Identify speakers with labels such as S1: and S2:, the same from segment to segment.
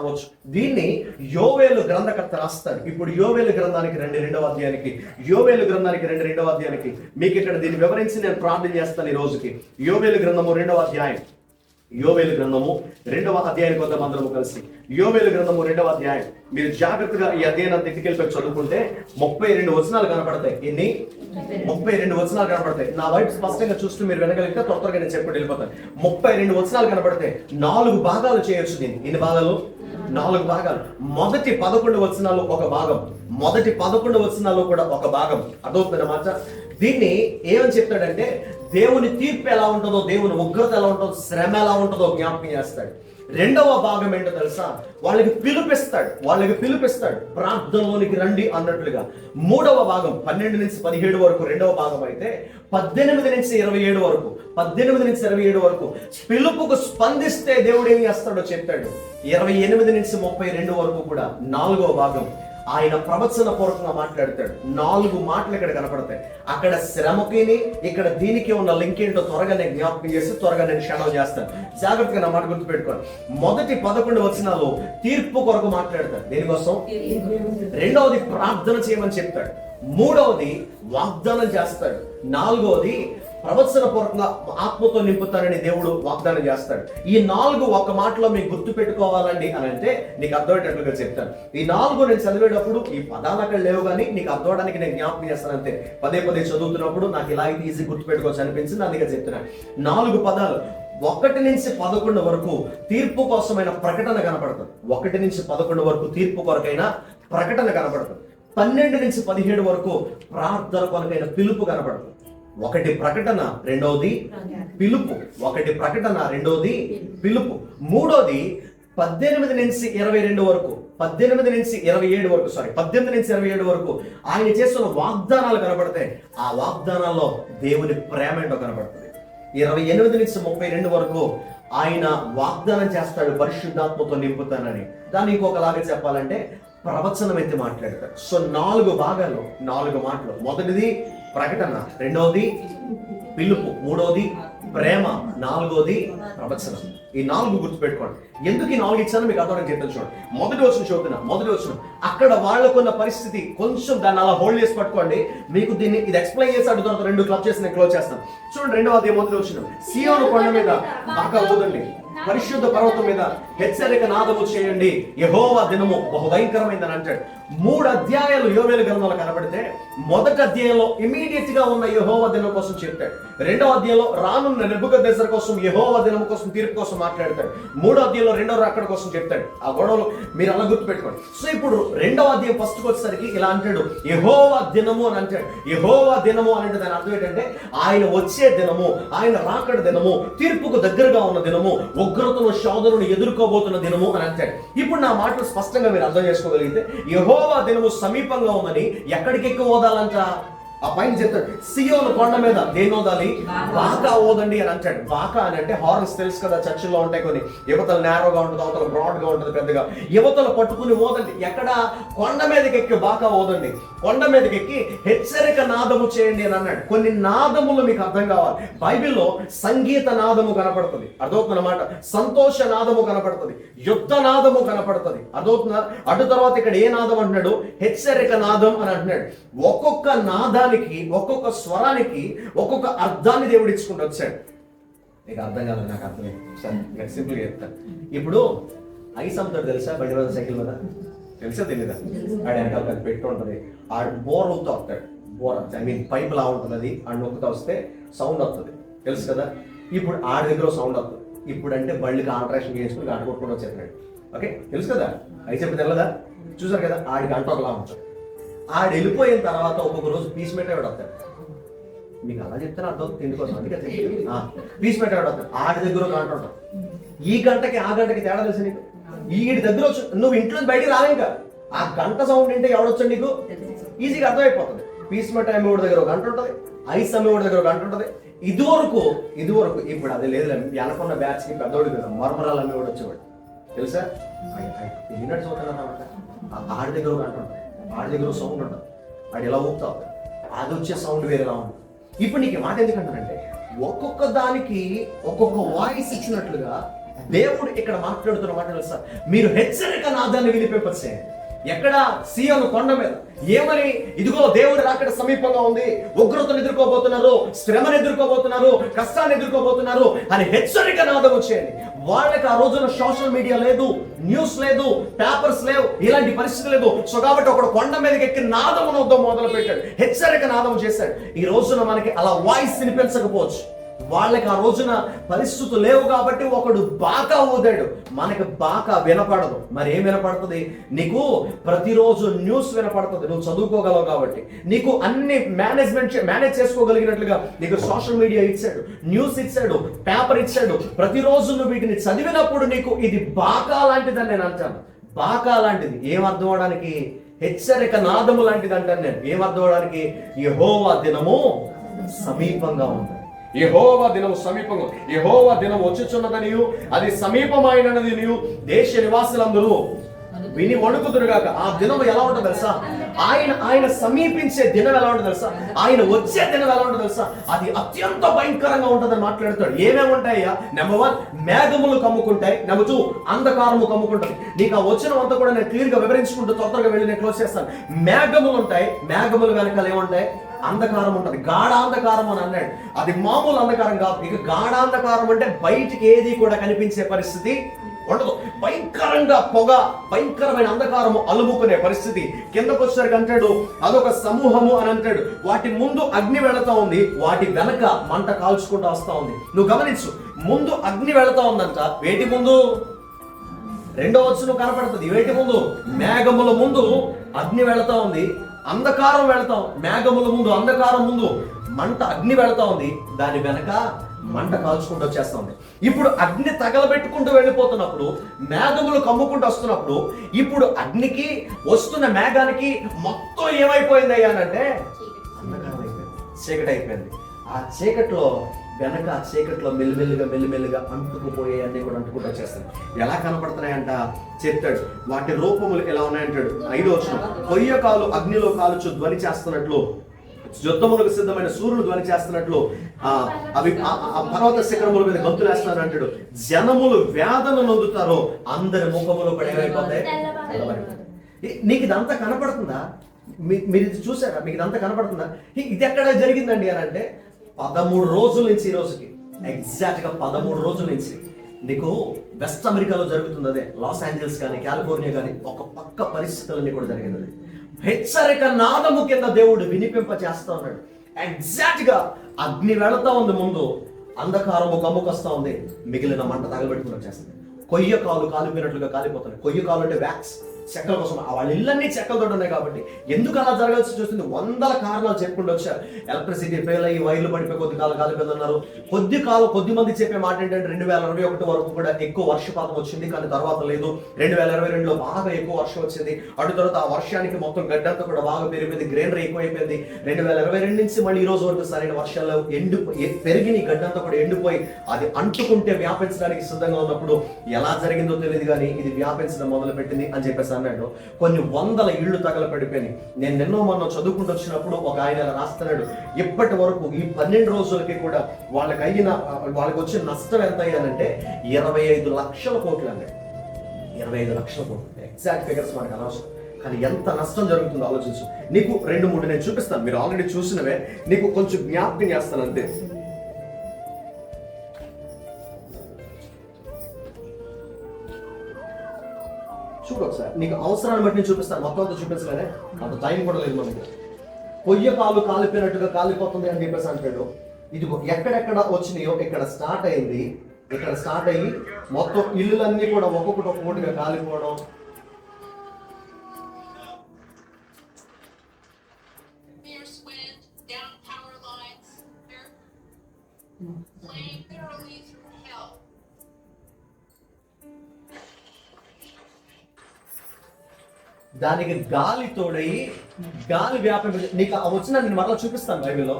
S1: అవ్వచ్చు. దీన్ని యోవేలు గ్రంథకర్త రాస్తాడు. ఇప్పుడు యోవేలు గ్రంథానికి రండి, 2వ అధ్యాయానికి. యోవేలు గ్రంథానికి రండి, 2వ అధ్యాయానికి. మీకు ఇక్కడ దీన్ని వివరించి నేను ప్రార్థన చేస్తాను ఈ రోజుకి. యోవేలు గ్రంథము 2వ అధ్యాయం. యోవేలు గ్రంథము 2వ అధ్యాయానికి వద్దాం అందరము కలిసి. యోవేలు గ్రంథము 2వ అధ్యాయం. మీరు జాగ్రత్తగా ఈ అధ్యాయాన్ని తిరిగిపోయి చదువుకుంటే 32 వచనాలు కనపడతాయి. ఎన్ని? 32 వచనాలు కనపడతాయి. నా వైపు స్పష్టంగా చూస్తూ మీరు వినగలిగితే త్వరగా నేను చెప్పి వెళ్ళిపోతాను. 32 వచనాలు కనపడతాయి. 4 భాగాలు చేయొచ్చు దీన్ని. ఎన్ని భాగాలు? 4 భాగాలు. మొదటి 11 వచనాలు ఒక భాగం, మొదటి 11 వచనాలు కూడా ఒక భాగం. అదొకమాట. దీన్ని ఏమని చెప్తాడంటే దేవుని తీర్పు ఎలా ఉంటుందో, దేవుని ఉగ్రత ఎలా ఉంటుందో, శ్రమ ఎలా ఉంటుందో జ్ఞాపకం చేస్తాడు. 2వ భాగం ఏంటో తెలుసా? వాళ్ళకి పిలుపిస్తాడు ప్రార్థనలోనికి రండి అన్నట్లుగా. 3వ భాగం 12 నుంచి 17 వరకు 2వ భాగం అయితే 18 నుంచి 27 వరకు 18 నుంచి 27 వరకు పిలుపుకు స్పందిస్తే దేవుడు ఏం చేస్తాడో చెప్తాడు. 28 నుంచి 32 వరకు కూడా 4వ భాగం. ఆయన ప్రవచన పూర్వకంగా మాట్లాడతాడు. 4 మాటలు ఇక్కడ కనపడతాయి. అక్కడ శ్రమకి ఇక్కడ దీనికి ఉన్న లింక్ ఏంటో త్వరగా నేను జ్ఞాపకం చేసి త్వరగా నేను క్షణం చేస్తాను. జాగ్రత్తగా నా మాట గుర్తుపెట్టుకోండి. మొదటి 11 వచనాలు తీర్పు కొరకు మాట్లాడతాడు. దేనికోసం? 2వది ప్రార్థన చేయమని చెప్తాడు. 3వది వాగ్దానం చేస్తాడు. 4వది ప్రవచన పూర్వకంగా ఆత్మతో నింపుతానని దేవుడు వాగ్దానం చేస్తాడు. ఈ 4 ఒక మాటలో మీకు గుర్తు పెట్టుకోవాలండి అని అంటే నీకు అర్థమయ్యేటట్లుగా చెప్తాను. ఈ 4 నేను చదివేటప్పుడు ఈ పదాలు అక్కడ లేవు, కానీ నీకు అర్థమవడానికి నేను జ్ఞాపకం చేస్తాను అంతే. పదే చదువుతున్నప్పుడు నాకు ఇలా ఈజీ గుర్తు పెట్టుకోవచ్చు అనిపించింది, అందుకే చెప్తున్నాను. 4 పదాలు. 1 నుంచి 11 వరకు తీర్పు కోసమైన ప్రకటన కనపడుతుంది. 1 నుంచి 11 వరకు తీర్పు కొరకైన ప్రకటన కనపడుతుంది. 12 నుంచి 17 వరకు ప్రార్థన కొరకైన పిలుపు కనపడుతుంది. 1 ప్రకటన, 2వది పిలుపు. 1 ప్రకటన, 2వది పిలుపు. 3వది 18 నుంచి 22 వరకు 18 నుంచి 27 వరకు 18 నుంచి 27 వరకు ఆయన చేస్తున్న వాగ్దానాలు కనబడతాయి. ఆ వాగ్దానాల్లో దేవుని ప్రేమ ఏంటో కనబడుతుంది. 28 నుంచి 32 వరకు ఆయన వాగ్దానం చేస్తాడు, పరిశుద్ధాత్మతో నింపుతానని. దాన్ని ఇంకొకలాగా చెప్పాలంటే ప్రవచనం అయితే మాట్లాడతాడు. సో 4 భాగాలు, 4 మాటలు. మొదటిది ప్రకటన, 2వది పిలుపు, 3వది ప్రేమ, 4వది ప్రవచనం. ఈ 4 గుర్తుపెట్టుకోండి. ఎందుకు ఈ 4 ఇచ్చానో మీకు అర్థం చెప్తాను. చూడండి, మొదటి వచనం అక్కడ వాళ్ళకున్న పరిస్థితి కొంచెం దాన్ని అలా హోల్డ్ చేసి పట్టుకోండి. మీకు దీన్ని ఇది ఎక్స్ప్లెయిన్ చేసి అడుగుతాను. 2 క్లబ్ చేసి నేను క్లోజ్ చేస్తాను. చూడండి, 2వ అధ్యాయం మొదటి వచనం. సీయోను కొండ మీద బాగా ఊదండి, పరిశుద్ధ పర్వతం మీద హెచ్చరిక నాదము చేయండి, యెహోవా దినము బహుభయంకరమైందని అంటాడు. 3 అధ్యాయాలు యోవేలు గ్రంథంలో కనబడితే మొదటి అధ్యాయంలో ఇమీడియట్ గా ఉన్న యెహోవా దినం కోసం చెప్తాడు. 2వ అధ్యాయంలో రానున్న నెబుకద్నెజర్ కోసం, యెహోవా దినం కోసం, తీర్పు కోసం మాట్లాడతాడు. 3వ అధ్యాయంలో 2వ రాకడ కోసం చెప్తాడు. ఆ గొడవలు మీరు అలా గుర్తుపెట్టుకోండి. సో ఇప్పుడు 2వ అధ్యాయం ఫస్ట్కి వచ్చేసరికి ఇలా అంటాడు, యెహోవా దినము అని అంటాడు. యెహోవా దినము అంటే దాని అర్థం ఏంటంటే ఆయన వచ్చే దినము, ఆయన రాకడ దినము, తీర్పుకు దగ్గరగా ఉన్న దినము, ఉగ్రతను శోధనను ఎదుర్కోబోతున్న దినము అని అంటాడు. ఇప్పుడు నా మాటలు స్పష్టంగా మీరు అర్థం చేసుకోగలిగితే యెహోవా దినము సమీపంగా ఉందని ఎక్కడికి ఎక్కువ ఓదాలంట? ఆ పైన చెప్తాడు, సియోను కొండ మీద దేని ఓదాలి? బాకా ఓదండి అని అంటాడు. బాకా అని అంటే హార్న్స్ తెలుసు కదా, చర్చిల్లో ఉంటాయి కొన్ని. యువతలు నేరోగా ఉంటుంది, అవతల బ్రాడ్ గా ఉంటుంది పెద్దగా. యువతలు పట్టుకుని ఓదండి. ఎక్కడ? కొండ మీదకి ఎక్కి బాకా ఓదండి. కొండ మీదకి ఎక్కి హెచ్చరిక నాదము చేయండి అని అన్నాడు. కొన్ని నాదములు మీకు అర్థం కావాలి. బైబిల్లో సంగీత నాదము కనపడుతుంది, అర్థమవుతుందన్నమాట. సంతోష నాదము కనపడుతుంది, యుద్ధ నాదము కనపడుతుంది, అర్థమవుతుందా? అటు తర్వాత ఇక్కడ ఏ నాదం అంటున్నాడు? హెచ్చరిక నాదం అని అంటున్నాడు. ఒక్కొక్క నాదానికి, ఒక్కొక్క స్వరానికి ఒక్కొక్క అర్థాన్ని దేవుడు ఇచ్చుకుంటూ వచ్చాడు. నీకు అర్థం కాదు, నాకు అర్థమైంది. సరే సింపుల్గా చెప్తాను. ఇప్పుడు ఐస్ అమ్ముతాడు తెలుసా? బండి మీద, సైకిల్ మీద, తెలుసా తెలీదా? ఆడ వెనకాల పెట్టి ఉంటుంది. ఆ బోర్ అవుతూ వస్తాడు. బోర్ పైప్ లా ఉంటుంది, అది ఆడ నొక్కుతూ వస్తే సౌండ్ వస్తుంది, తెలుసు కదా? ఇప్పుడు ఆడ దగ్గర సౌండ్ వస్తుంది. ఇప్పుడు అంటే బళ్ళకి ఆల్ట్రేషన్ చేసుకుని గంట కొట్టుకుంటూ వచ్చేస్తున్నాడు. ఓకే, తెలుసు కదా? ఐస్ చెప్పి తెల్లదా? చూసారు కదా? ఆడి గంట ఒకలా ఉంటుంది. ఆడు వెళ్ళిపోయిన తర్వాత ఒక్కొక్క రోజు పీస్ పెట్టేవాడు వస్తాడు. మీకు అలా చెప్తాను అర్థం తిండి కోసం, అందుకే పీస్ పెట్టేవాడు వస్తాడు. ఆడి దగ్గర ఒక గంట ఉంటాడు. ఈ గంటకి ఆ గంటకి తేడా తెలుసు నీకు? ఈడి దగ్గర వచ్చి నువ్వు ఇంట్లో బయటికి రాలే, ఇంకా ఆ గంట సౌండ్ వింటే ఎవడొచ్చాడు నీకు ఈజీగా అర్థమైపోతుంది. పీస్ మెట్ అమ్మేవాడి దగ్గర ఒక గంట ఉంటుంది, ఐస్ అమ్మేవాడి దగ్గర ఒక గంట ఉంటుంది. ఇదివరకు ఇప్పుడు అది లేదు. వెనకున్న బ్యాచ్ కి పెద్దోడు కదా, మరమరాలు అమ్మేవాడు వచ్చేవాడు, తెలుసా? విన్నట్టు చూడాలన్నమాట. ఆడి దగ్గర ఒక గంట ఉంటుంది, ఆడి దగ్గర సౌండ్ ఉంటుంది. ఆడు ఎలా ఊపుతావు, అది వచ్చే సౌండ్ వేరేలా ఉంటుంది. ఇప్పుడు నీకు మాట ఎందుకంటానంటే ఒక్కొక్క దానికి ఒక్కొక్క వాయిస్ ఇచ్చినట్లుగా దేవుడు ఇక్కడ మాట్లాడుతున్న మాట తెలుసా, మీరు హెచ్చరిక నాదాన్ని వినిపింపచేయండి. ఎక్కడ? సీయోను కొండ మీద. ఏమని? ఇదిగో దేవుడు రాకడ సమీపంగా ఉంది, ఉగ్రతను ఎదుర్కోబోతున్నారు, శ్రమను ఎదుర్కోబోతున్నారు, కష్టాన్ని ఎదుర్కోబోతున్నారు అని హెచ్చరిక నాదం వచ్చేయండి. వాళ్ళకి ఆ రోజున సోషల్ మీడియా లేదు, న్యూస్ లేదు, పేపర్స్ లేవు, ఇలాంటి పరిస్థితి లేదు. సో కాబట్టి ఒకడు కొండ మీదకి ఎక్కి నాదమును మొదలు పెట్టాడు, హెచ్చరిక నాదం చేశాడు. ఈ రోజున మనకి అలా వాయిస్ వినిపించకపోవచ్చు, వాళ్ళకి ఆ రోజున పరిస్థితులు లేవు కాబట్టి ఒకడు బాకా ఊదాడు, మనకి బాకా వినపడదు. మరి ఏం వినపడుతుంది? నీకు ప్రతిరోజు న్యూస్ వినపడుతుంది, నువ్వు చదువుకోగలవు కాబట్టి. నీకు అన్ని మేనేజ్ చేసుకోగలిగినట్లుగా నీకు సోషల్ మీడియా ఇచ్చాడు, న్యూస్ ఇచ్చాడు, పేపర్ ఇచ్చాడు. ప్రతిరోజు నువ్వు వీటిని చదివినప్పుడు నీకు ఇది బాకా లాంటిదని నేను అంటాను. బాకా లాంటిది ఏమర్థం అవడానికి? హెచ్చరిక నాదము లాంటిది అంటాను నేను. ఏమర్థం అవడానికి? యెహోవా దినము సమీపంగా ఉంది. యెహోవా దినము సమీపంగా, యెహోవా దినం వచ్చుచున్నదనియు అది సమీపమైనదనియు దేశ నివాసులందరూ విని వణుకుదురుగాక. ఆ దినం ఎలా ఉంటుంది తెలుసా? ఆయన సమీపించే దినం ఎలా ఉంటుంది తెలుసా? ఆయన వచ్చే దినం ఎలా ఉంటుంది తెలుసా? అది అత్యంత భయంకరంగా ఉంటుందని మాట్లాడుతాడు. ఏమేమి ఉంటాయా? నెంబర్ 1 మేఘములు కమ్ముకుంటాయి. నెంబర్ 2 అంధకారము కమ్ముకుంటుంది. నీకు ఆ వచ్చిన అంతా కూడా నేను క్లియర్ గా వివరించుకుంటూ త్వరగా వెళ్ళి నేను క్లోజ్ చేస్తాను. మేఘములు ఉంటాయి, మేఘములు వెనకాల ఏముంటాయి? అంధకారం ఉంటుంది. గాఢాంధకారం అని అన్నాడు. అది మామూలు అంధకారం కాదు. ఇక గాఢాంధకారం అంటే బయటికి ఏది కూడా కనిపించే పరిస్థితి ఉండదు. భయంకరంగా పొగ, భయంకరమైన అంధకారము అలుముకునే పరిస్థితి. కిందకు వచ్చేసరికి అంటాడు అదొక సమూహము అని అంటాడు. వాటి ముందు అగ్ని వెళతా ఉంది, వాటి వెనక మంట కాల్చుకుంటూ వస్తా ఉంది. నువ్వు గమనించు, ముందు అగ్ని వెళతా ఉందంట. వేటి ముందు? 2వ వచనం కనపడుతుంది. వేటి ముందు? మేఘముల ముందు అగ్ని వెళతా ఉంది, అంధకారం వెళతాం. మేఘముల ముందు, అంధకారం ముందు మంట, అగ్ని వెళతా ఉంది, దాని వెనక మంట కాల్చుకుంటూ వచ్చేస్తా ఉంది. ఇప్పుడు అగ్ని తగలబెట్టుకుంటూ వెళ్ళిపోతున్నప్పుడు, మేఘములు కమ్ముకుంటూ వస్తున్నప్పుడు, ఇప్పుడు అగ్నికి వస్తున్న మేఘానికి మొత్తం ఏమైపోయింది అయ్యానంటే అంధకారం అయిపోయింది, చీకటి అయిపోయింది. ఆ చీకట్లో వెనక, ఆ చీకట్లో మెల్లిమెల్లిగా అంటుకుపోయే అన్ని కూడా అంటుకుంటూ వచ్చేస్తాయి. ఎలా కనపడుతున్నాయంట చెప్తాడు. వాటి రూపములు ఎలా ఉన్నాయంటాడు. 5వ వచనం, కొయ్య కాలు అగ్నిలో కాలుచు ధ్వని చేస్తున్నట్లు, యుద్ధములకు సిద్ధమైన సూర్యుడు ధ్వని చేస్తున్నట్లు అవి పర్వత శిఖరముల మీద గంతులు వేస్తున్నారు అంటాడు. జనములు వేదన నొందుతారో అందరి ముఖములు పడేవైపోతాయి. నీకు ఇదంతా కనపడుతుందా? మీరు ఇది చూసారా? మీకు ఇదంతా కనపడుతుందా? ఇది ఎక్కడ జరిగిందండి అని అంటే 13 రోజుల నుంచి ఈ రోజుకి, ఎగ్జాక్ట్ గా 13 రోజుల నుంచి నీకు వెస్ట్ అమెరికాలో జరుగుతుంది. అదే లాస్ ఏంజల్స్ కానీ, కాలిఫోర్నియా కానీ, ఒక పక్క పరిస్థితులన్నీ కూడా జరిగింది. హెచ్చరిక నాదము కింద దేవుడు వినిపింప చేస్తా ఉన్నాడు. ఎగ్జాక్ట్ గా అగ్ని వెళతా ఉంది, ముందు అంధకారము కమ్ముకొస్తా ఉంది, మిగిలిన మంట తగలబెట్టుకుని వచ్చేస్తుంది. కొయ్య కాలు కాలిపోయినట్లుగా కాలిపోతున్నాయి. కొయ్య కాలు అంటే వ్యాక్స్, చెక్కల కోసం. వాళ్ళ ఇళ్ళన్నీ చెక్కలతో ఉన్నాయి కాబట్టి ఎందుకు అలా జరగాల్సి వస్తుంది? 100 కారణాలు చెప్పుకుంటూ వచ్చారు. ఎలక్ట్రిసిటీ ఫెయిల్ అయ్యి వైర్లు పడిపోయి కొద్ది కాలం కాలిపోతున్నారు. కొద్ది మంది చెప్పే మాట ఏంటంటే 2021 వరకు కూడా ఎక్కువ వర్షపాతం వచ్చింది, కానీ తర్వాత లేదు. 2022లో బాగా ఎక్కువ వర్షం వచ్చింది. అటు తర్వాత ఆ వర్షానికి మొత్తం గడ్డంతా కూడా బాగా పెరిగిపోయింది, గ్రీనరీ ఎక్కువైపోయింది. 2022 నుంచి మళ్ళీ ఈ రోజు వరకు సరైన వర్షాలు పెరిగిన గడ్డంతా కూడా ఎండిపోయి అది అంటుకుంటే వ్యాపించడానికి సిద్ధంగా ఉన్నప్పుడు ఎలా జరిగిందో తెలియదు, కానీ ఇది వ్యాపించడం మొదలు పెట్టింది అని చెప్పేసి అన్నాడు. కొన్ని 100 ఇళ్ళు తగలపడిపోయినాయి. నేను నిన్నో మొన్న చదువుకుంటూ వచ్చినప్పుడు ఒక ఆయన రాస్తున్నాడు, ఇప్పటి వరకు ఈ 12 రోజులకి కూడా వాళ్ళకి వచ్చిన నష్టం ఎంత అయ్యానంటే 25 లక్షల కోట్లు అన్నాడు. 25 లక్షల కోట్లు. ఎగ్జాక్ట్ ఫిగర్స్ మనకు అనవసరం, కానీ ఎంత నష్టం జరుగుతుందో ఆలోచించు. నీకు 2-3 నేను చూపిస్తాను, మీరు ఆల్రెడీ చూసినవే, నీకు కొంచెం జ్ఞాపకం చేస్తాను అంతే. చూడు ఒకసారి, నీకు అవసరాన్ని బట్టి నేను చూపిస్తాను, మొత్తం అంతా చూపించలేనే, అంత టైం కూడా లేదు మనకి. కొయ్య కాలు కాలిపోయినట్టుగా కాలిపోతుంది అని చెప్పేసి అంటాడు. ఇది ఎక్కడెక్కడ వచ్చినాయో ఇక్కడ స్టార్ట్ అయింది, ఇక్కడ స్టార్ట్ అయ్యి మొత్తం ఇల్లులన్నీ కూడా ఒక్కొక్కటిగా కాలిపోవడం. దానికి గాలి తోడయి గాలి వ్యాపి, నీకు వచ్చిన నేను మరలా చూపిస్తాను బైబిల్లో.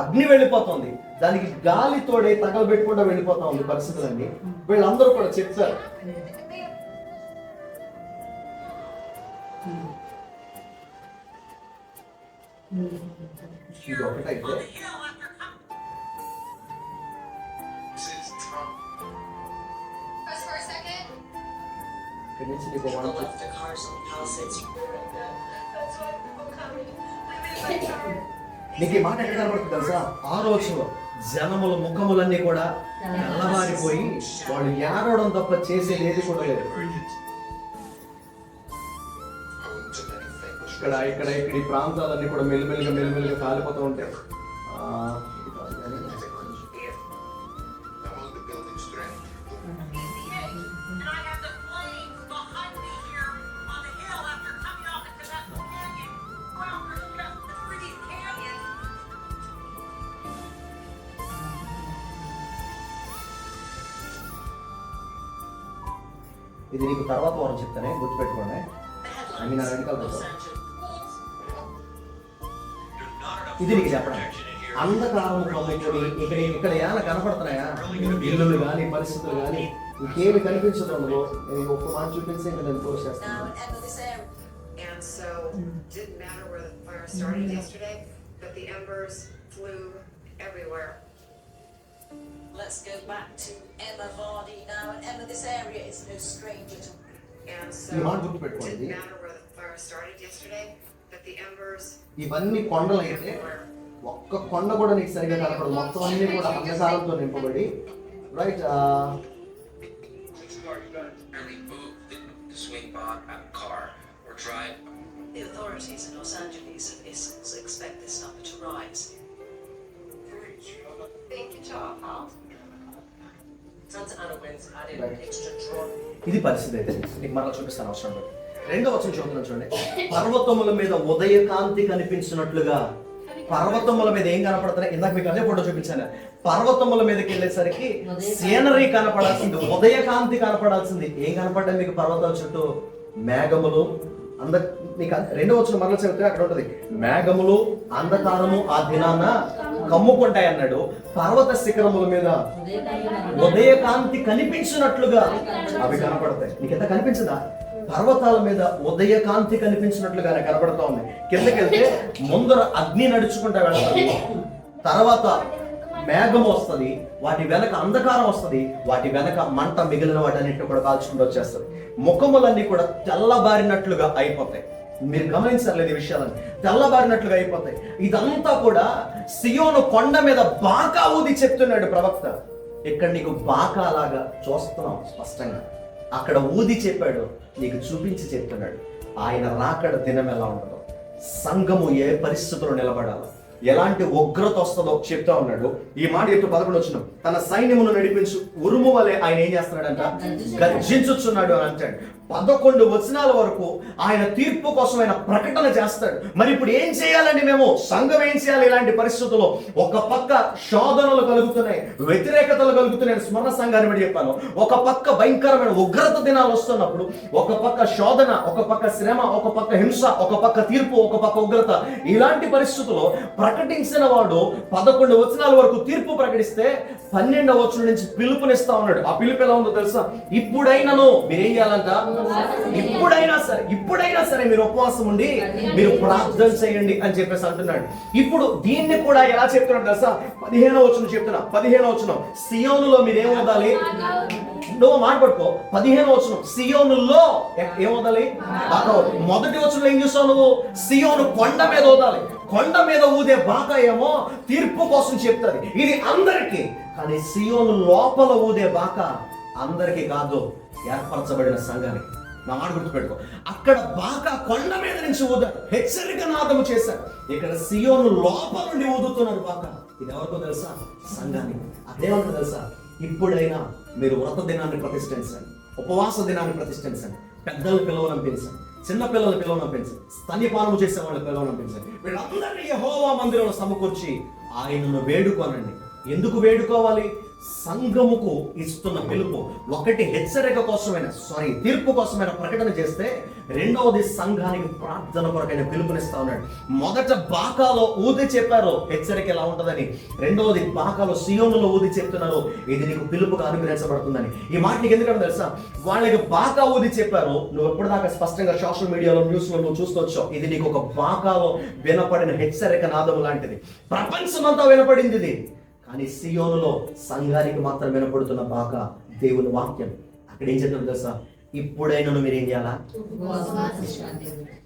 S1: అగ్ని వెళ్ళిపోతుంది, దానికి గాలి తోడే తగలబెట్టకుండా వెళ్ళిపోతా ఉంది పరిస్థితులన్నీ. వీళ్ళందరూ కూడా చెప్తారు. ఇది ఒకటైతే ఇక్కడి నుంచి నీకు వాడు నీకు ఈ మాట ఎక్కడ కనబడుతుంది తెలుసా? ఆ రోజులో జనముల ముఖములన్నీ కూడా నల్లబారిపోయి వాళ్ళు ఏడవడం తప్ప చేసేది ఏది కూడా లేదు. ఇక్కడ ఈ ప్రాంతాలన్నీ కూడా మెల్లిమెల్లిగా కాలిపోతూ ఉంటాయి. ఇది నీకు తర్వాత వారం చెప్తానే, గుర్తుపెట్టుకోండి. అన్ని నా వెనకాల ఇది నీకు చెప్పడం. అంధకారం కమ్ముకొని ఇక్కడ ఏమైనా కనపడుతున్నాయా? ఇల్లులు కానీ పరిస్థితులు కానీ ఇంకేమి కనిపించదు. అందులో నేను ఒక్క మాట చూపించి ఇంకా నేను పోస్ట్ చేస్తాను.
S2: Let's go back to Emma Vardy now, and Emma, this area is no stranger to. And so it didn't matter where the fire started yesterday, but the embers.
S1: ఇవన్నీ కొండలు అయితే ఒక్క కొండ కూడా నీకు సరిగా కనపడదు. మొత్తం అన్ని కూడా అంధకారంతో నింపబడి right.
S2: The authorities in Los Angeles and Essex expect this number to rise. Thank you, Charles. Santa Ana winds added extra draw.
S1: ఇది పరిస్థితి అయితే నీకు మరలా చూపిస్తాను అవసరం లేదు. రెండో వచనం చూస్తున్నాను చూడండి. పర్వతముల మీద ఉదయకాంతి కనిపించినట్లుగా. పర్వతముల మీద ఏం కనపడుతున్నాయి? ఇందాక మీకు అదే ఫోటో చూపించాను. పర్వతముల మీదకి వెళ్ళేసరికి సీనరీ కనపడాల్సింది, ఉదయకాంతి కనపడాల్సింది. ఏం కనపడ్డాయి మీకు పర్వతాల చుట్టూ? మేఘములు. నీకు రెండో వచనం మరలా చదివితే అక్కడ ఉంటుంది, మేఘములు అంధకారము ఆ దినాన కమ్ముకుంటాయి అన్నాడు. పర్వత శిఖరముల మీద ఉదయకాంతి కనిపించినట్లుగా అవి కనపడతాయి. నీకు ఎంత కనిపించదా? పర్వతాల మీద ఉదయకాంతి కనిపించినట్లుగానే కనపడతా ఉంది. కిందకెళ్తే ముందర అగ్ని నడుచుకుంటా వెళ్తారు, తర్వాత మేఘం వస్తుంది, వాటి వెనక అంధకారం వస్తుంది, వాటి వెనక మంట మిగిలిన వాటన్నిటిని కూడా కాల్చుకుంటూ వచ్చేస్తుంది. ముఖములన్నీ కూడా తెల్లబారినట్లుగా అయిపోతాయి. మీరు గమనించలేదు ఈ విషయాలను? తెల్లబారినట్లుగా అయిపోతాయి. ఇదంతా కూడా సియోను కొండ మీద బాకా ఊది చెప్తున్నాడు ప్రవక్త. ఇక్కడ నీకు బాకా లాగా చూస్తున్నాం స్పష్టంగా. అక్కడ ఊది చెప్పాడు, నీకు చూపించి చెప్తున్నాడు. ఆయన రాకడ దినం ఎలా ఉంటుందో, సంఘము ఏ పరిస్థితుల్లో నిలబడాలో, ఎలాంటి ఉగ్రత వస్తుందో చెప్తా ఉన్నాడు. ఈ మాట ఎత్తు 11 వచ్చిన తన సైన్యమును నడిపించు ఉరుము వలె ఆయన ఏం చేస్తున్నాడంట? గర్జించుచున్నాడు అని అంటాడు. 11 వచనాల వరకు ఆయన తీర్పు కోసం ఆయన ప్రకటన చేస్తాడు. మరి ఇప్పుడు ఏం చేయాలండి? మేము సంఘం ఏం చేయాలి ఇలాంటి పరిస్థితుల్లో? ఒక పక్క శోధనలు కలుగుతున్నాయి, వ్యతిరేకతలు కలుగుతున్నాయి. స్మరణ సంఘాన్ని బట్టి చెప్పాను. ఒక పక్క భయంకరమైన ఉగ్రత దినాలు వస్తున్నప్పుడు, ఒక పక్క శోధన, ఒక పక్క శ్రమ, ఒక పక్క హింస, ఒక పక్క తీర్పు, ఒక పక్క ఉగ్రత. ఇలాంటి పరిస్థితుల్లో ప్రకటించిన వాడు 11 వచనాల వరకు తీర్పు ప్రకటిస్తే 12వ వచనం నుంచి పిలుపునిస్తా ఉన్నాడు. ఆ పిలుపు ఎలా ఉందో తెలుసా? ఇప్పుడైనాను మీరేం చేయాలంట? ఇప్పుడైనా సరే మీరు ఉపవాసం ఉండి మీరు ప్రార్థన చేయండి అని చెప్పేసి అంటున్నాడు. ఇప్పుడు దీన్ని కూడా ఎలా చెప్తున్నాడు తెలుసా? 15వ వచనం చెప్తున్నా. 15వ వచనం సియోనులో మీరు ఏమవుదాలి? నువ్వు మాట పట్టుకో. 15వ వచనం సియోనులో ఏమవుదాలి? మొదటి వచనంలో ఏం చూస్తావు నువ్వు? సియోను కొండ మీద ఊదాలి. కొండ మీద ఊదే బాకా ఏమో తీర్పు కోసం చెప్తుంది. ఇది అందరికీ. కానీ సియోను లోపల ఊదే బాకా అందరికీ కాదు, ఏర్పరచబడిన సంఘానికి. నా మాట గుర్తుపెట్టుకో. అక్కడ బాగా కొండ మీద నుంచి ఊదాడు, హెచ్చరిక నాదము చేశాడు. ఇక్కడ సియోను లోపల నుండి ఊదుతున్నారు బాగా. ఇది ఎవరికో తెలుసా? సంఘానికి. అదేమంటారు తెలుసా? ఇప్పుడైనా మీరు వ్రత దినాన్ని ప్రతిష్ఠించండి, ఉపవాస దినాన్ని ప్రతిష్ఠించండి, పెద్దలు పిలవనంపించండి, చిన్న పిల్లలు పిలవనంపించండి, స్తన్యపానము చేసే వాళ్ళు పిలవనంపించండి. వీళ్ళందరినీ యెహోవా మందిరంలో సమకూర్చి ఆయనను వేడుకోనండి. ఎందుకు వేడుకోవాలి? సంఘముకు ఇస్తున్న పిలుపు ఒకటి హెచ్చరిక కోసమైన తీర్పు కోసమైన ప్రకటన చేస్తే, రెండవది సంఘానికి ప్రార్థన కొరకైన పిలుపునిస్తా ఉన్నాడు. మొదట బాకాలో ఊది చెప్పారు హెచ్చరిక ఎలా ఉంటుందని, రెండవది బాకాలో సియోనులో ఊది చెప్తున్నారు ఇది నీకు పిలుపుగా అనుగ్రహించబడుతుందని. ఈ మాట నీకు ఎందుకంటే తెలుసా? వాళ్ళకి బాకా ఊది చెప్పారు. నువ్వు ఎప్పటిదాకా స్పష్టంగా సోషల్ మీడియాలో న్యూస్లో నువ్వు చూస్తొచ్చావు. ఇది నీకు ఒక బాకాలో వినపడిన హెచ్చరిక నాదము లాంటిది. ప్రపంచమంతా వినపడింది ఇది. కానీ సియోనులో సంఘానికి మాత్రం వినపడుతున్న బాకా దేవుని వాక్యం. అక్కడ ఏం చెప్తాడు తెలుసా? ఇప్పుడైనా మీరు ఏం చేయాలా?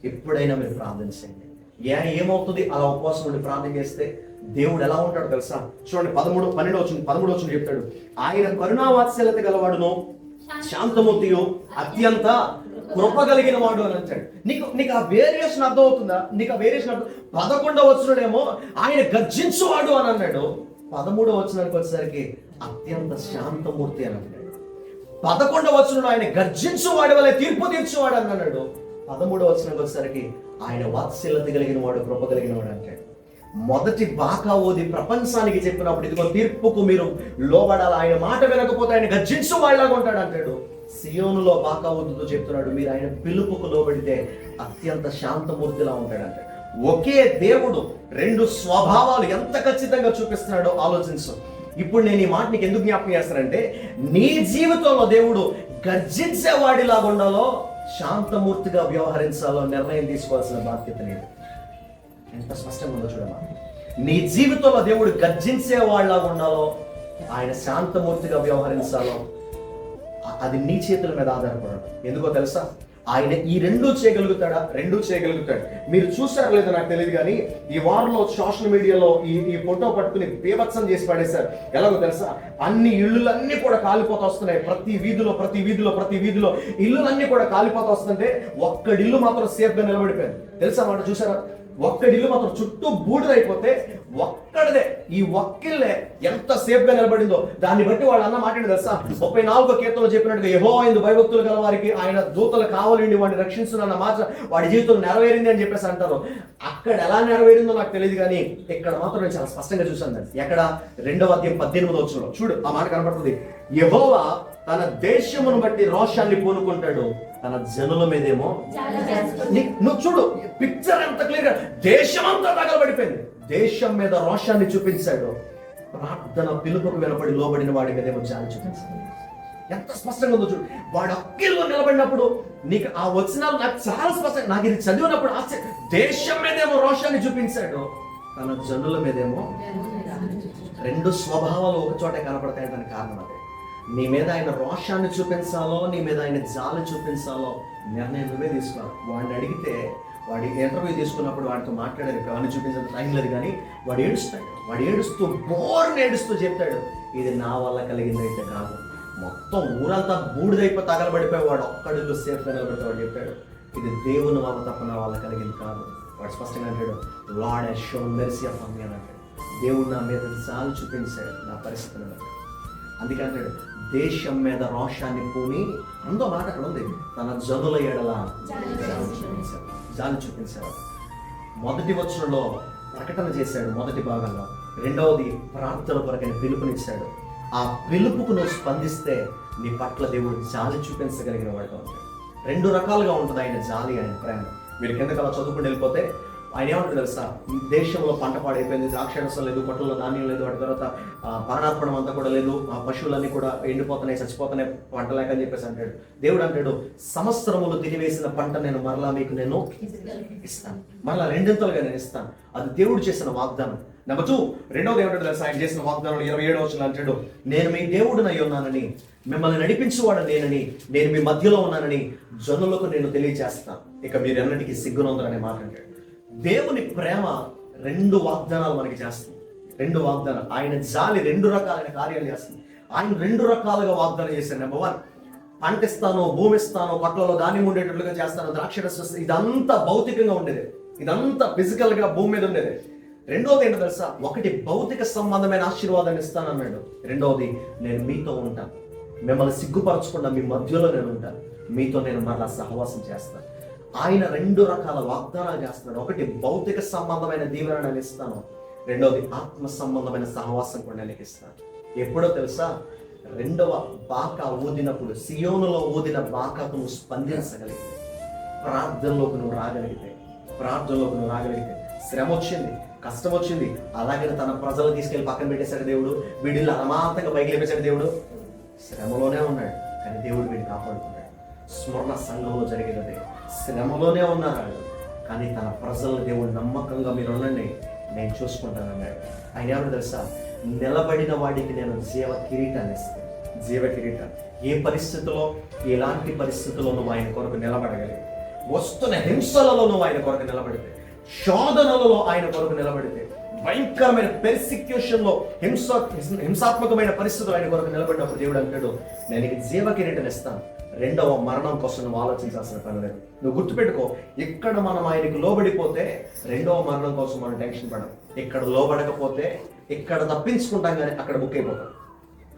S1: ఇప్పుడైనా మీరు ప్రార్థన చేయండి. ఏమవుతుంది అలా ఉపవాసం ఉండి ప్రార్థన చేస్తే? దేవుడు ఎలా ఉంటాడు తెలుసా? చూడండి 13 వచ్చిన చెప్తాడు, ఆయన కరుణావాత్సల్యత గలవాడును శాంతమూర్తియు అత్యంత కృప కలిగిన వాడు అని అంటాడు. నీకు ఆ వేరియేషన్ అర్థం అవుతుందా? నీకు ఆ వేరియేషన్ అర్థం. 11వ వచనంలో ఆయన గర్జించువాడు అని అన్నాడు. 13వ వచనానికి వచ్చేసరికి అత్యంత శాంతమూర్తి అని అన్నాడు. 11వ వచనంలో ఆయన గర్జించువాడు వలె తీర్పు తీర్చువాడు అని అన్నాడు. 13వ వచనానికి వచ్చేసరికి ఆయన వాత్సల్యత కలిగిన వాడు, కృప కలిగిన వాడు అంటాడు. మొదటి బాకా ఓది ప్రపంచానికి చెప్పినప్పుడు ఇదిగో తీర్పుకు మీరు లోబడాలి, ఆయన మాట వినకపోతే ఆయన గర్జించు వాళ్ళగా ఉంటాడు అంటాడు. సియోనులో బాకా ఓదుతో చెప్తున్నాడు, మీరు ఆయన పిలుపుకు లోబడితే అత్యంత శాంతమూర్తిలా ఉంటాడు అంటాడు. ఒకే దేవుడు రెండు స్వభావాలు ఎంత ఖచ్చితంగా చూపిస్తున్నాడో ఆలోచించు. ఇప్పుడు నేను ఈ మాట నీకు ఎందుకు జ్ఞాపకం చేస్తానంటే, నీ జీవితంలో దేవుడు గర్జించేవాడిలాగా ఉండాలో, శాంతమూర్తిగా వ్యవహరించాలో నిర్ణయం తీసుకోవాల్సిన బాధ్యత లేదు. ఎంత స్పష్టంగా ఉందో చూడమ్మా. నీ జీవితంలో దేవుడు గర్జించే వాళ్ళలాగా ఉండాలో, ఆయన శాంతమూర్తిగా వ్యవహరించాలో, అది నీ చేతుల మీద ఆధారపడదు. ఎందుకో తెలుసా? ఆయన ఈ రెండూ చేయగలుగుతాడా? రెండూ చేయగలుగుతాడు. మీరు చూసారో లేదో నాకు తెలియదు కానీ ఈ వారంలో సోషల్ మీడియాలో ఈ ఫోటో పట్టుకుని బీభత్సం చేసి పడేశారు. ఎలాగో తెలుసా? అన్ని ఇళ్ళులన్నీ కూడా కాలిపోతూ వస్తున్నాయి. ప్రతి వీధిలో ఇల్లులన్నీ కూడా కాలిపోతూ వస్తుంటే ఒక్కడిల్లు మాత్రం సేఫ్ గా నిలబడిపోయింది. తెలుసా మాట? చూసారా? ఒక్కడిల్లు మాత్రం చుట్టూ బూడిదైపోతే ఒక్కడిదే, ఈ ఒక్కిల్లే ఎంత సేఫ్ గా నిలబడిందో దాన్ని బట్టి వాళ్ళు అన్న మాట్లాడి తెలుసా? 34వ కీర్తనలో చెప్పినట్టుగా యెహోవా యందు భయభక్తులు గల వారికి ఆయన దూతలు కావాలండి వాడిని రక్షించునన్న మాట వాడి జీవితం నెరవేరింది అని చెప్పేసి అంటారు. అక్కడ ఎలా నెరవేరిందో నాకు తెలియదు కానీ ఇక్కడ మాత్రం నేను చాలా స్పష్టంగా చూసాను దాన్ని. ఎక్కడ? 2వ అధ్యాయం 18వ వచనంలో చూడు, ఆ మాట కనపడుతుంది. యెహోవా తన దేశమును బట్టి రోషాన్ని పూనుకుంటాడు, తన జనుల మీదేమో. నువ్వు చూడు పిక్చర్ ఎంత క్లియర్. దేశం అంతా తగలబడిపోయింది, దేశం మీద రోషాన్ని చూపించాడు. ప్రార్థన పిలుపుకు వినపడి లోబడిన వాడి మీదేమో జాలి చూపించాడు. ఎంత స్పష్టంగా ఉందో చూడు. వాడు అక్కిల్లో నిలబడినప్పుడు నీకు ఆ వచనాలు నాకు చాలా స్పష్టంగా, నాకు ఇది చదివినప్పుడు దేశం మీదేమో రోషాన్ని చూపించాడు, తన జనుల మీదేమో. రెండు స్వభావాలు ఒక చోటే కనపడతాయి. దానికి కారణం అదే. నీ మీద ఆయన రోషాన్ని చూపించాలో, నీ మీద ఆయన జాలి చూపించాలో నిర్ణయం నువ్వే తీసుకోవాలి. వాడిని అడిగితే, వాడి ఇంటర్వ్యూ తీసుకున్నప్పుడు వాడితో మాట్లాడారు, అవన్నీ చూపించడం టైం లేదు కానీ వాడు ఏడుస్తాడు. వాడు ఏడుస్తూ బోర్ని ఏడుస్తూ చెప్తాడు, ఇది నా వల్ల కలిగిందైతే కాదు, మొత్తం ఊరంతా బూడిదైపోయి తగలబడిపోయి వాడు ఒక్కడిలో సేఫ్గా నిలబడితే వాడు చెప్పాడు, ఇది దేవుని వల్ల తప్ప నా వల్ల కలిగింది కాదు. వాడు స్పష్టంగా అంటాడు, lord has shown mercy upon me అని అంటాడు. దేవుడు నా మీద జాలి చూపించాడు నా పరిస్థితులను. అందుకే అంటాడు, దేశం మీద రోషాన్ని పూని, అందో మాట అక్కడ ఉంది, తన జనుల ఎడల జాలి చూపించాడు. మొదటి వచనంలో ప్రకటన చేశాడు మొదటి భాగంలో. రెండవది ప్రార్థన కొరకైన పిలుపునిచ్చాడు. ఆ పిలుపుకు నువ్వు స్పందిస్తే నీ పట్ల దేవుడు జాలి చూపించగలిగిన వాడుగా ఉంటాడు. రెండు రకాలుగా ఉంటుంది ఆయన జాలి, ఆయన ప్రేమ. మీరు కిందకి అలా చదువుకుని వెళ్ళిపోతే ఆయన ఏమంటాడు తెలుసా? దేశంలో పంట పాడైపోయింది, ద్రాక్షరసం లేదు, కొట్టల్లో ధాన్యం లేదు, వాటి తర్వాత పానార్పణం అంతా కూడా లేదు, ఆ పశువులన్నీ కూడా ఎండిపోతున్నాయి, చచ్చిపోతున్నాయి, పంట లేక అని చెప్పేసి అంటాడు. దేవుడు అంటాడు, సంవత్సరములు తినివేసిన పంట నేను మరలా మీకు నేను ఇస్తాను, మరలా రెండింతలుగా నేను ఇస్తాను. అది దేవుడు చేసిన వాగ్దానం. నెంబర్ 2, రెండవది ఏమంటాడు తెలుసా? ఆయన చేసిన వాగ్దానం 27వ వచనంలో అంటాడు, నేను మీ దేవుడినై ఉన్నానని, మిమ్మల్ని నడిపించేవాడు నేనని, నేను మీ మధ్యలో ఉన్నానని జనులకు నేను తెలియజేస్తాను, ఇక మీరు ఎన్నటికీ సిగ్గునందరనే మాట అంటాడు. దేవుని ప్రేమ రెండు వాగ్దానాలు మనకి చేస్తుంది. రెండు వాగ్దానాలు. ఆయన జాలి రెండు రకాలైన కార్యాలు చేస్తుంది. ఆయన రెండు రకాలుగా వాగ్దానం చేశాడు. నెంబర్ 1, పంట ఇస్తాను, భూమి ఇస్తాను, కొట్లలో ధాన్యం ఉండేటట్లుగా చేస్తాను, ద్రాక్షరసం, ఇదంతా భౌతికంగా ఉండేది, ఇదంతా ఫిజికల్ గా భూమి మీద ఉండేది. రెండవది ఏంటో తెలుసా? ఒకటి భౌతిక సంబంధమైన ఆశీర్వాదాన్ని ఇస్తాను అన్నాడు. రెండవది, నేను మీతో ఉంటాను, మిమ్మల్ని సిగ్గుపరచకుండా మీ మధ్యలో నేను ఉంటాను, మీతో నేను మరలా సహవాసం చేస్తాను. ఆయన రెండు రకాల వాగ్దానాలు చేస్తున్నాడు. ఒకటి భౌతిక సంబంధమైన దీవెన నేను ఇస్తాను, రెండవది ఆత్మ సంబంధమైన సహవాసం కూడా నేను ఇస్తాను. ఎప్పుడో తెలుసా? రెండవ బాకా ఊదినప్పుడు, సియోనులో ఊదిన బాకాకు నువ్వు స్పందించగలిగితే, ప్రార్థనలోకి నువ్వు రాగలిగితే, శ్రమ వచ్చింది, కష్టం వచ్చింది, అలాగే తన ప్రజలు తీసుకెళ్లి పక్కన పెట్టేశాడు దేవుడు, వీడిని అమాంతంగా పైకి లేపేశాడు దేవుడు. శ్రమలోనే ఉన్నాడు కానీ దేవుడు వీడిని కాపాడుకున్నాడు. స్మరణ సంఘంలో జరిగినది, శ్రమలోనే ఉన్నారు వాళ్ళు, కానీ తన ప్రజలను దేవుడు నమ్మకంగా మీరు ఉండండి, నేను చూసుకుంటానన్నాడు. ఆయన ఎవరు తెలుసా? నిలబడిన వాడికి నేను జీవ కిరీటాన్ని ఇస్తాను. ఏ పరిస్థితిలో, ఎలాంటి పరిస్థితుల్లో నువ్వు ఆయన కొరకు నిలబడగలిగి, వస్తున్న హింసలలో నువ్వు ఆయన కొరకు నిలబడితే, శోధనలలో ఆయన కొరకు నిలబడితే, భయంకరమైన పెర్సిక్యూషన్ లో హింసాత్మకమైన పరిస్థితులు ఆయన కొరకు నిలబడినప్పుడు దేవుడు అంటాడు, నేను నీకు జీవ కిరీటం ఇస్తాను, రెండవ మరణం కోసం నువ్వు ఆలోచించాల్సిన పని లేదు. నువ్వు గుర్తుపెట్టుకో, ఇక్కడ మనం ఆయనకు లోబడిపోతే రెండవ మరణం కోసం మనం టెన్షన్ పడం. ఇక్కడ లోబడకపోతే ఇక్కడ తప్పించుకుంటాం, కానీ అక్కడ బుక్ అయిపోతాం.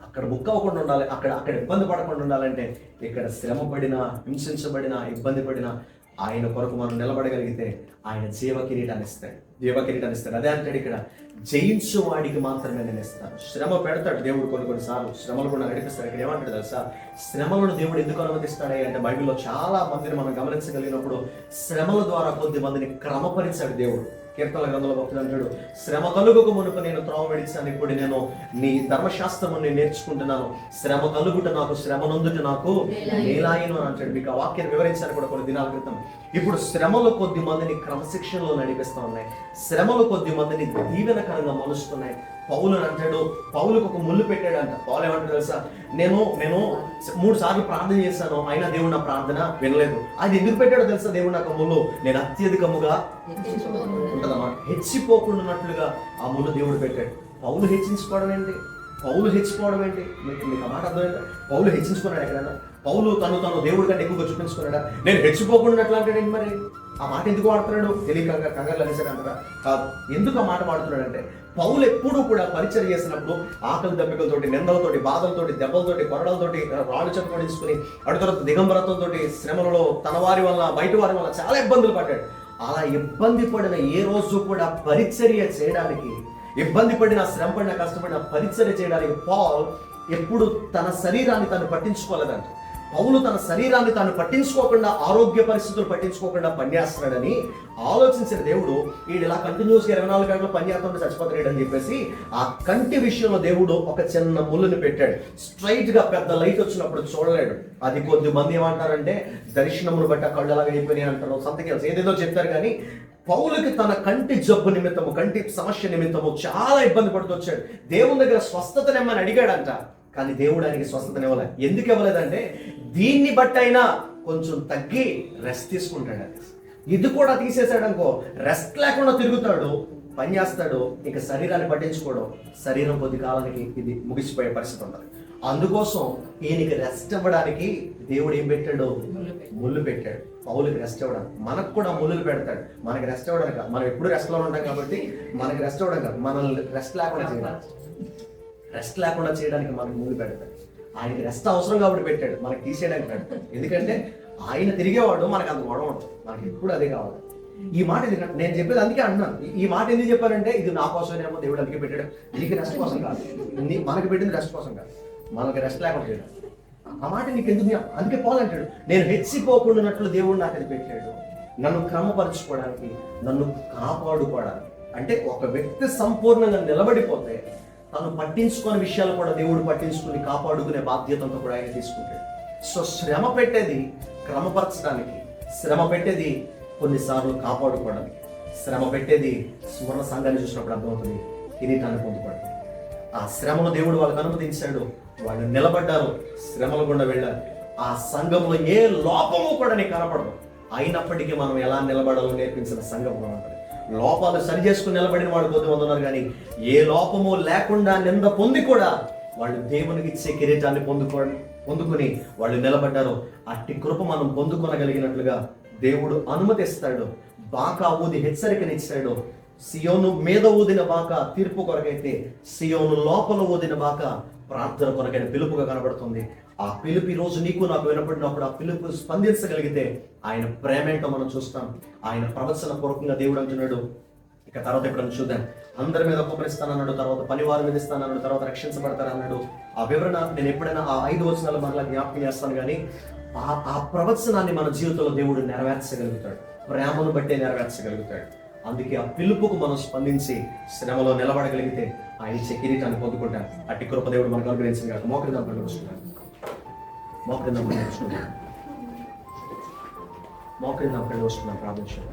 S1: అక్కడ బుక్ అవ్వకుండా ఉండాలి, అక్కడ ఇబ్బంది పడకుండా ఉండాలంటే ఇక్కడ శ్రమ పడినా, హింసించబడినా, ఇబ్బంది పడినా ఆయన కొరకు మనం నిలబడగలిగితే ఆయన జీవ కిరీటాన్ని ఇస్తాడు. అదే అంటాడు ఇక్కడ, జయించు వాడికి మాత్రమే నేను ఇస్తాను. శ్రమ పెడతాడు దేవుడు కొన్నిసార్లు, శ్రమలు కూడా నడిపిస్తాడు. ఇక్కడ ఏమంటాడు తెలుసా, శ్రమలను దేవుడు ఎందుకు అనుమతిస్తాడే అంటే, బైబిల్లో చాలా మందిని మనం గమనించగలిగినప్పుడు శ్రమల ద్వారా కొద్ది మందిని క్రమపరిచాడు దేవుడు. కీర్తన గ్రంథంలో భక్తుడు అంటాడు, శ్రమ కలుగుకు మునుపు నేను త్రోవ విడిచాను, ఇప్పుడు నేను నీ ధర్మశాస్త్రము నేను నేర్చుకుంటున్నాను, శ్రమ కలుగుట నాకు, శ్రమ నొందుట నాకు మేలాయను అని అంటాడు. మీకు ఆ వాక్యాన్ని వివరించాను కూడా కొన్ని దినాల క్రితం. ఇప్పుడు శ్రమలు కొద్ది మందిని క్రమశిక్షణలో నడిపిస్తూ ఉన్నాయి, శ్రమలు కొద్ది మందిని దీవెనకరంగా మలుస్తున్నాయి. పౌలు అంటాడు, పౌలుకు ఒక ముళ్ళు పెట్టాడంట. పౌలు ఏమంటాడు తెలుసా, నేను 3 సార్లు ప్రార్థన చేశాను, అయినా దేవుడు నా ప్రార్థన వినలేదు. అది ఎందుకు పెట్టాడో తెలుసా దేవుడు నాకు ముళ్ళు, నేను అత్యధికముగా ఉంటుందమ్మా హెచ్చిపోకుండాన్నట్లుగా ఆ ముళ్ళు దేవుడు పెట్టాడు. పౌలు హెచ్చించుకోవడం ఏంటి, పౌలు హెచ్చిపోవడం ఏంటి? మీకు ఆ మాట అర్థమైందా? పౌలు హెచ్చించుకున్నాడు ఎక్కడైనా? పౌలు తను దేవుడి కంటే ఎక్కువగా చూపించుకున్నాడా? నేను హెచ్చిపోకుండా అంటాడేంటి మరి? ఆ మాట ఎందుకు వాడుతున్నాడు? తెలియక కంగారులు అనేసాడు అంటారా? కాదు. ఎందుకు ఆ మాట వాడుతున్నాడు అంటే, పౌలు ఎప్పుడూ కూడా పరిచయం చేసినప్పుడు ఆకలి దప్పికలతోటి, నిందలతోటి, బాధలతోటి, దెబ్బలతోటి, కొరడలతోటి, రాళ్ళు చెప్పుకొనిసుకుని, అటు తర్వాత దిగంబరత్వంతో, శ్రమలలో తన వారి వల్ల, బయట వారి వల్ల చాలా ఇబ్బందులు పడ్డాడు. అలా ఇబ్బంది పడిన ఏ రోజు కూడా పరిచర్య చేయడానికి, ఇబ్బంది పడిన, శ్రమ పడిన, కష్టపడిన పరిచర్య చేయడానికి పౌలు ఎప్పుడు తన శరీరాన్ని తను పట్టించుకోలేదంట. పౌలు తన శరీరాన్ని తాను పట్టించుకోకుండా, ఆరోగ్య పరిస్థితులు పట్టించుకోకుండా పనిచేస్తున్నాడని ఆలోచించిన దేవుడు, వీడు ఇలా కంటిన్యూస్గా 24 గంటలు పనిచేస్తుంటే చచ్చిపోతాడు అని చెప్పేసి ఆ కంటి విషయంలో దేవుడు ఒక చిన్న ముళ్ళుని పెట్టాడు. స్ట్రైట్ గా పెద్ద లైట్ వచ్చినప్పుడు చూడలేడు. అది కొద్ది మంది ఏమంటారంటే, దర్శనమును బట్టి ఆ కళ్ళు అలాగే అయిపోయినాయి అంటారు, సంతకి ఏదేదో చెప్తారు. కానీ పౌలుకి తన కంటి జబ్బు నిమిత్తము, కంటి సమస్య నిమిత్తము చాలా ఇబ్బంది పడుతూ వచ్చాడు. దేవుని దగ్గర స్వస్థతనేమని అడిగాడంట, కానీ దేవుడు ఆయనకి స్వస్థతనివ్వలే. ఎందుకు ఇవ్వలేదంటే, దీన్ని బట్టి అయినా కొంచెం తగ్గి రెస్ట్ తీసుకుంటాడు. ఇది కూడా తీసేసాడు అనుకో, రెస్ట్ లేకుండా తిరుగుతాడు, పని చేస్తాడు, ఇక శరీరాన్ని పట్టించుకోవడం, శరీరం కొద్ది కాలానికి ఇది ముగిసిపోయే పరిస్థితి ఉంటుంది. అందుకోసం ఈయనకి రెస్ట్ ఇవ్వడానికి దేవుడు ఏం పెట్టాడు? ముళ్ళు పెట్టాడు. పౌలుకి రెస్ట్ ఇవ్వడానికి, మనకు కూడా ముళ్ళు పెడతాడు. మనకి రెస్ట్ ఇవ్వడానికి కాదు, మనం ఎప్పుడు రెస్ట్లో ఉంటాం కాబట్టి మనకి రెస్ట్ ఇవ్వడం కాదు, మనల్ని రెస్ట్ లేకుండా చేయడానికి మనకు ముళ్ళు పెడతాడు. ఆయనకి రెస్ట్ అవసరం కాబట్టి పెట్టాడు, మనకి తీసేయడానికి పెడతాడు. ఎందుకంటే ఆయన తిరిగేవాడు, మనకు అంత గొడవ ఉంటుంది, మనకి ఎప్పుడు అదే కావాలి. ఈ మాట ఎందుకంటే నేను చెప్పేది అందుకే అంటున్నాను. ఈ మాట ఎందుకు చెప్పానంటే, ఇది నా కోసమేమో దేవుడు అందుకే పెట్టాడు, నీకు రెస్ట్ కోసం కాదు, మనకి పెట్టింది రెస్ట్ కోసం కాదు, మనకి రెస్ట్ లేకుండా చేయడం. ఆ మాట నీకు ఎందుకు? అందుకే పౌలు అంటాడు, నేను హెచ్చిపోకుండాన్నట్లు దేవుడు నాకు అది పెట్టాడు, నన్ను క్రమపరచుకోవడానికి, నన్ను కాపాడుకోవడానికి. అంటే ఒక వ్యక్తి సంపూర్ణంగా నిలబడిపోతే తను పట్టించుకునే విషయాలు కూడా దేవుడు పట్టించుకుని కాపాడుకునే బాధ్యతతో కూడా ఆయన తీసుకుంటాడు. సో శ్రమ పెట్టేది క్రమపరచడానికి, శ్రమ పెట్టేది కొన్నిసార్లు కాపాడుకోవడానికి, శ్రమ పెట్టేది సువర్ణ సంఘాన్ని చూసినప్పుడు అర్థమవుతుంది, కిరీటాన్ని పొందుకోవడం. ఆ శ్రమను దేవుడు వాళ్ళకి అనుమతించాడు, వాళ్ళు నిలబడ్డారు, శ్రమల గుండా వెళ్ళారు. ఆ సంఘంలో ఏ లోపము కూడా నీకు కనపడదు, అయినప్పటికీ మనం ఎలా నిలబడాలో నేర్పించిన సంఘం ఉంటుంది. లోపాలు సరి చేసుకుని నిలబడిన వాడు కొద్దిమంది ఉన్నారు, కానీ ఏ లోపము లేకుండా నింద పొంది కూడా వాళ్ళు దేవునికి ఇచ్చే కిరీటాన్ని పొందుకొని వాళ్ళు నిలబడ్డారు. అట్టి కృప మనం పొందుకొనగలిగినట్లుగా దేవుడు అనుమతిస్తాడు. బాకా ఊది హెచ్చరికనిచ్చాడు. సియోను మీద ఊదిన బాక తీర్పు కొరకైతే, సియోను లోపల ఊదిన బాక ప్రార్థన కొరకైన పిలుపుగా కనబడుతుంది. ఆ పిలుపు ఈ రోజు నీకు నాకు వినపడినప్పుడు ఆ పిలుపు స్పందించగలిగితే ఆయన ప్రేమేంటో మనం చూస్తాం. ఆయన ప్రవచన పూర్వకంగా దేవుడు అంటున్నాడు. ఇక తర్వాత ఎప్పుడన్నా చూద్దాం. అందరి మీద కుమరిస్తానన్నాడు, తర్వాత పనివారి మీద ఇస్తానన్నాడు, తర్వాత రక్షించబడతానన్నాడు. ఆ వివరణ నేను ఎప్పుడైనా ఆ 5 వచనాలు మరలా జ్ఞాపకం చేస్తాను. కానీ ఆ ప్రవచనాన్ని మన జీవితంలో దేవుడు నెరవేర్చగలుగుతాడు, ప్రేమను బట్టే నెరవేర్చగలుగుతాడు. అందుకే ఆ పిలుపుకు మనం స్పందించి శ్రమలో నిలబడగలిగితే ఆయన ఇచ్చే కిరీటాన్ని పొందుకుంటాం. అట్టి కృప దేవుడు మనకు అనుగ్రహించింది కాక మోకరిద్దాం వస్తున్నాను. మోకరిద్దాం వస్తున్నాను ప్రార్థించాను.